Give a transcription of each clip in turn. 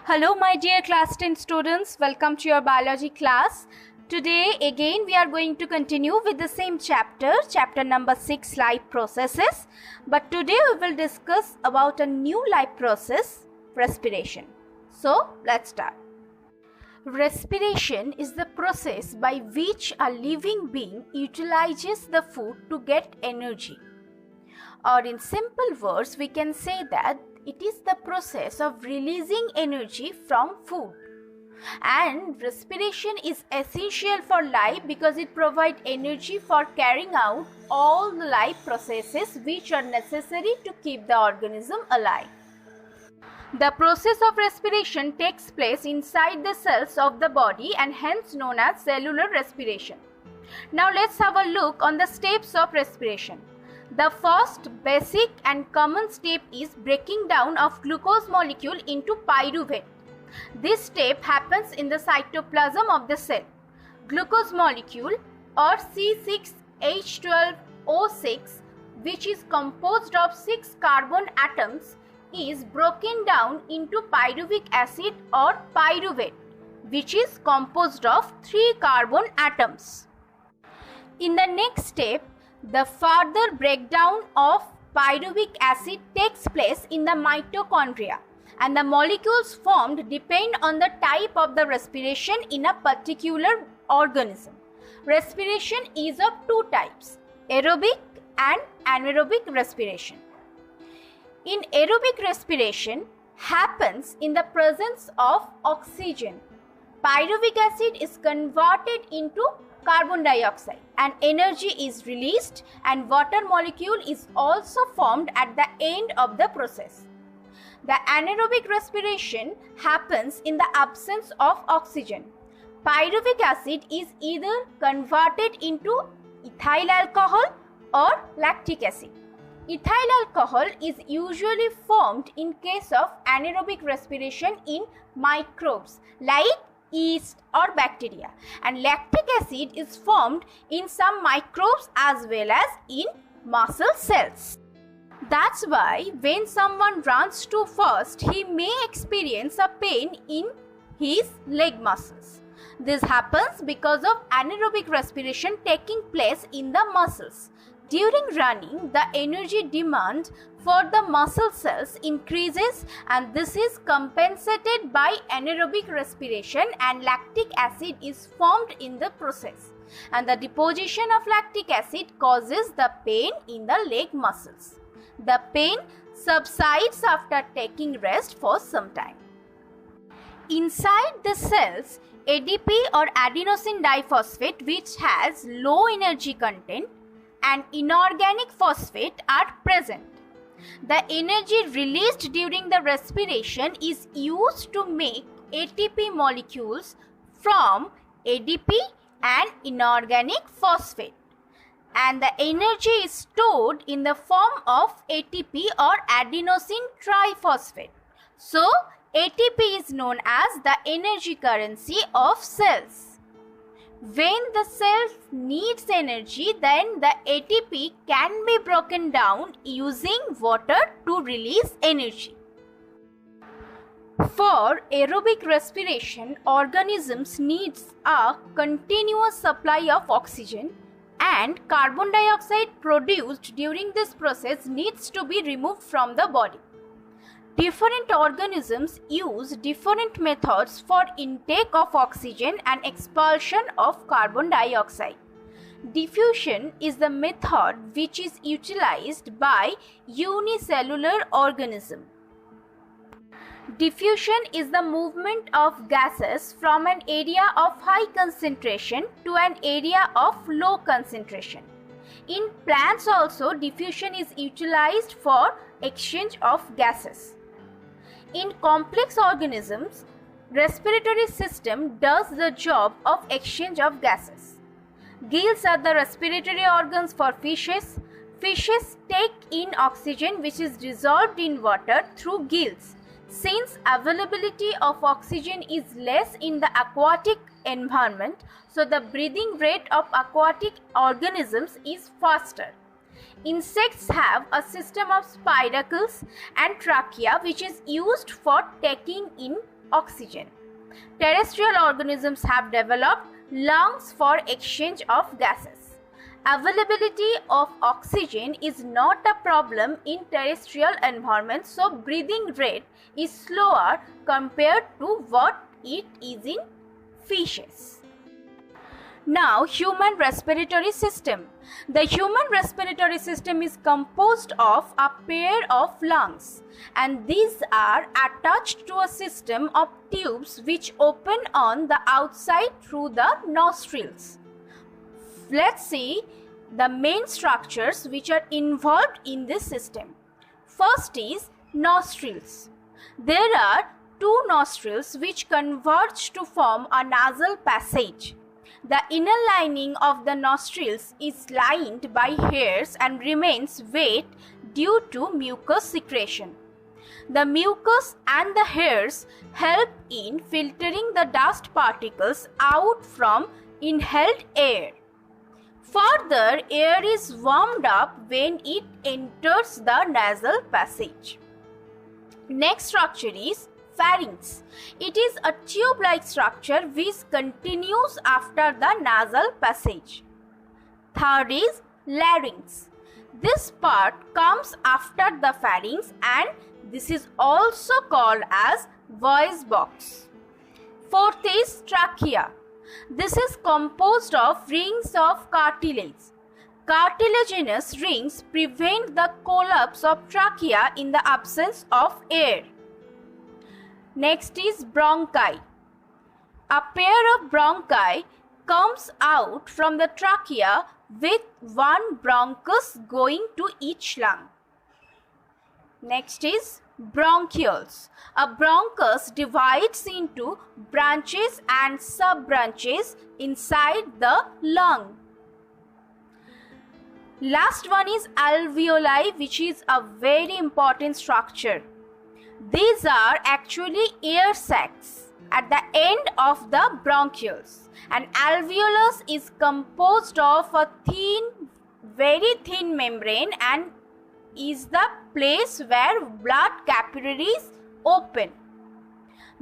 Hello my dear class 10 students, welcome to your biology class. Today again we are going to continue with the same chapter number 6, life processes. But today we will discuss about a new life process, respiration. So let's start. Respiration is the process by which a living being utilizes the food to get energy. Or in simple words, we can say that it is the process of releasing energy from food. And respiration is essential for life because it provides energy for carrying out all the life processes which are necessary to keep the organism alive. The process of respiration takes place inside the cells of the body and hence known as cellular respiration. Now let's have a look on the steps of respiration. The first basic and common step is breaking down of glucose molecule into pyruvate. This step happens in the cytoplasm of the cell. Glucose molecule or C6H12O6, which is composed of 6 carbon atoms, is broken down into pyruvic acid or pyruvate, which is composed of 3 carbon atoms. In the next step, the further breakdown of pyruvic acid takes place in the mitochondria, and the molecules formed depend on the type of the respiration in a particular organism. Respiration is of two types, aerobic and anaerobic respiration. In aerobic respiration happens in the presence of oxygen. Pyruvic acid is converted into carbon dioxide and energy is released, and water molecule is also formed at the end of the process. The anaerobic respiration happens in the absence of oxygen. Pyruvic acid is either converted into ethyl alcohol or lactic acid. Ethyl alcohol is usually formed in case of anaerobic respiration in microbes like yeast or bacteria, and lactic acid is formed in some microbes as well as in muscle cells. That's why when someone runs too fast, he may experience a pain in his leg muscles. This happens because of anaerobic respiration taking place in the muscles. During running, the energy demand for the muscle cells increases, and this is compensated by anaerobic respiration, and lactic acid is formed in the process. And the deposition of lactic acid causes the pain in the leg muscles. The pain subsides after taking rest for some time. Inside the cells, ADP or adenosine diphosphate, which has low energy content, and inorganic phosphate are present. The energy released during the respiration is used to make ATP molecules from ADP and inorganic phosphate, and the energy is stored in the form of ATP or adenosine triphosphate. So, ATP is known as the energy currency of cells. When the cell needs energy, then the ATP can be broken down using water to release energy. For aerobic respiration, organisms need a continuous supply of oxygen, and carbon dioxide produced during this process needs to be removed from the body. Different organisms use different methods for intake of oxygen and expulsion of carbon dioxide. Diffusion is the method which is utilized by unicellular organisms. Diffusion is the movement of gases from an area of high concentration to an area of low concentration. In plants also, diffusion is utilized for exchange of gases. In complex organisms, respiratory system does the job of exchange of gases. Gills are the respiratory organs for fishes. Fishes take in oxygen which is dissolved in water through gills. Since availability of oxygen is less in the aquatic environment, so the breathing rate of aquatic organisms is faster. Insects have a system of spiracles and trachea which is used for taking in oxygen. Terrestrial organisms have developed lungs for exchange of gases. Availability of oxygen is not a problem in terrestrial environments, so breathing rate is slower compared to what it is in fishes. Now, human respiratory system. The human respiratory system is composed of a pair of lungs, and these are attached to a system of tubes which open on the outside through the nostrils. Let's see the main structures which are involved in this system. First is nostrils. There are two nostrils which converge to form a nasal passage. The inner lining of the nostrils is lined by hairs and remains wet due to mucus secretion. The mucus and the hairs help in filtering the dust particles out from inhaled air. Further, air is warmed up when it enters the nasal passage. Next structure is pharynx. It is a tube-like structure which continues after the nasal passage. Third is larynx. This part comes after the pharynx and this is also called as voice box. Fourth is trachea. This is composed of rings of cartilage. Cartilaginous rings prevent the collapse of trachea in the absence of air. Next is bronchi. A pair of bronchi comes out from the trachea with one bronchus going to each lung. Next is bronchioles. A bronchus divides into branches and sub-branches inside the lung. Last one is alveoli, which is a very important structure. These are actually air sacs at the end of the bronchioles. An alveolus is composed of a very thin membrane and is the place where blood capillaries open.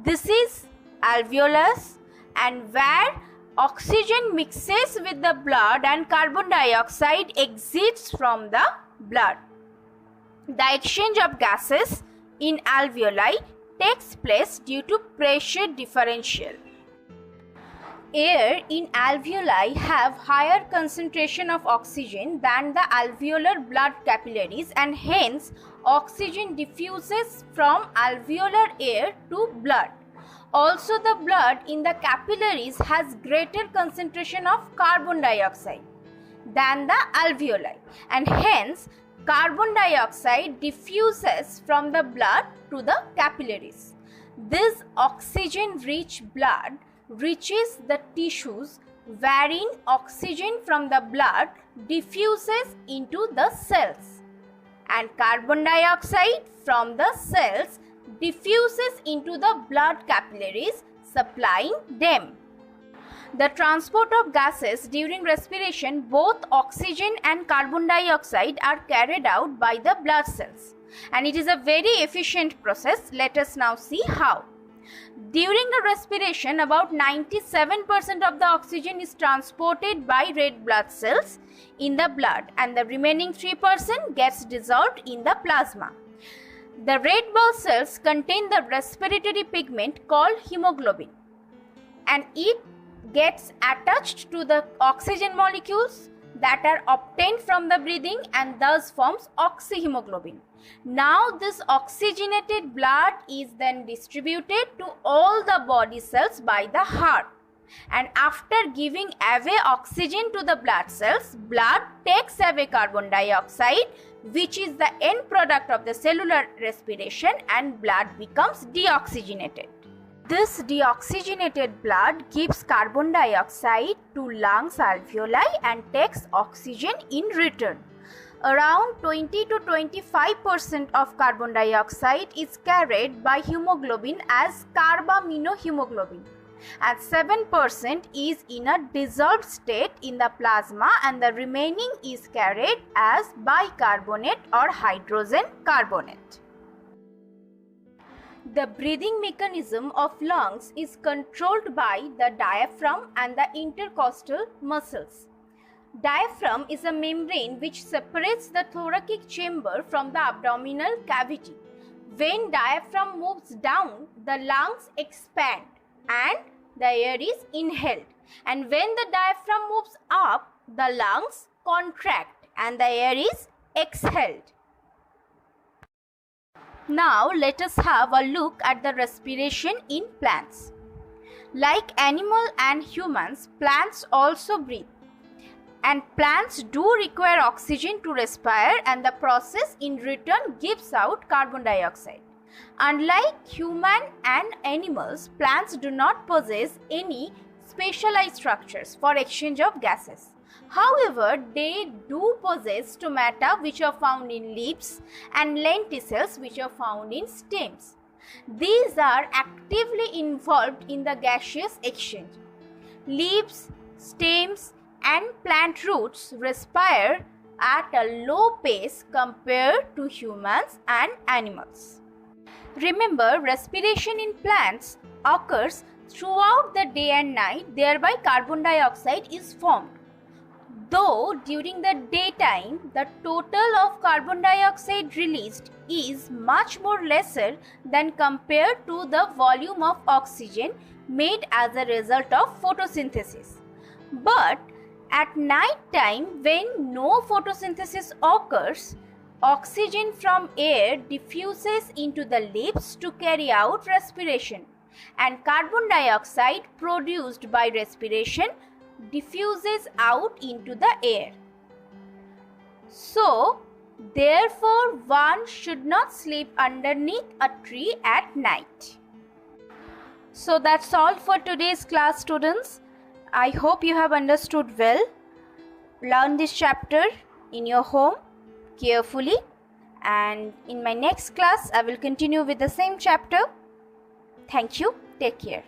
This is alveolus, and where oxygen mixes with the blood and carbon dioxide exits from the blood. The exchange of gases in alveoli takes place due to pressure differential. Air in alveoli have higher concentration of oxygen than the alveolar blood capillaries, and hence oxygen diffuses from alveolar air to blood. Also, the blood in the capillaries has greater concentration of carbon dioxide than the alveoli, and hence carbon dioxide diffuses from the blood to the capillaries. This oxygen-rich blood reaches the tissues wherein oxygen from the blood diffuses into the cells, and carbon dioxide from the cells diffuses into the blood capillaries, supplying them. The transport of gases during respiration, both oxygen and carbon dioxide, are carried out by the blood cells, and it is a very efficient process. Let us now see how. During the respiration, about 97% of the oxygen is transported by red blood cells in the blood, and the remaining 3% gets dissolved in the plasma. The red blood cells contain the respiratory pigment called hemoglobin, and it gets attached to the oxygen molecules that are obtained from the breathing and thus forms oxyhemoglobin. Now this oxygenated blood is then distributed to all the body cells by the heart, and after giving away oxygen to the blood cells, blood takes away carbon dioxide, which is the end product of the cellular respiration, and blood becomes deoxygenated. This deoxygenated blood gives carbon dioxide to lungs alveoli and takes oxygen in return. Around 20 to 25% of carbon dioxide is carried by hemoglobin as carbaminohemoglobin, and 7% is in a dissolved state in the plasma, and the remaining is carried as bicarbonate or hydrogen carbonate. The breathing mechanism of lungs is controlled by the diaphragm and the intercostal muscles. Diaphragm is a membrane which separates the thoracic chamber from the abdominal cavity. When diaphragm moves down, the lungs expand and the air is inhaled. And when the diaphragm moves up, the lungs contract and the air is exhaled. Now let us have a look at the respiration in plants. Like animal and humans, plants also breathe. And plants do require oxygen to respire, and the process in return gives out carbon dioxide. Unlike human and animals, plants do not possess any specialized structures for exchange of gases. However, they do possess stomata which are found in leaves and lenticels which are found in stems. These are actively involved in the gaseous exchange. Leaves, stems, and plant roots respire at a low pace compared to humans and animals. Remember, respiration in plants occurs throughout the day and night, thereby carbon dioxide is formed. Though during the daytime, the total of carbon dioxide released is much more lesser than compared to the volume of oxygen made as a result of photosynthesis. But at night time, when no photosynthesis occurs, oxygen from air diffuses into the leaves to carry out respiration, and carbon dioxide produced by respiration diffuses out into the air. So, therefore, one should not sleep underneath a tree at night. So that's all for today's class, students. I hope you have understood well. Learn this chapter in your home carefully, and in my next class I will continue with the same chapter. Thank you. Take care.